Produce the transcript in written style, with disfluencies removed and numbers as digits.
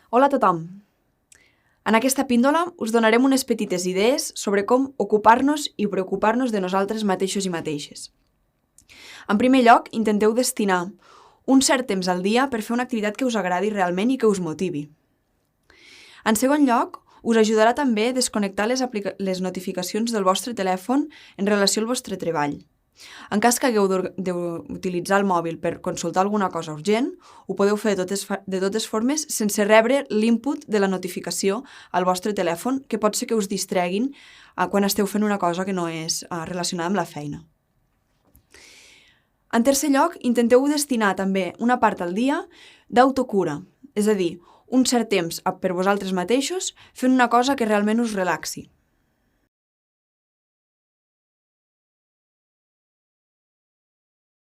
Hola a tothom! En aquesta píndola us donarem unes petites idees sobre com ocupar-nos i preocupar-nos de nosaltres mateixos i mateixes. En primer lloc, intenteu destinar un cert temps al dia per fer una activitat que us agradi realment i que us motivi. En segon lloc, us ajudarà també a desconnectar les notificacions del vostre telèfon en relació al vostre treball. En cas que hagueu d'utilitzar el mòbil per consultar alguna cosa urgent, ho podeu fer de totes formes sense rebre l'input de la notificació al vostre telèfon, que pot ser que us distreguin quan esteu fent una cosa que no és relacionada amb la feina. En tercer lloc, intenteu destinar també una part al dia d'autocura, és a dir, un cert temps per vosaltres mateixos fent una cosa que realment us relaxi.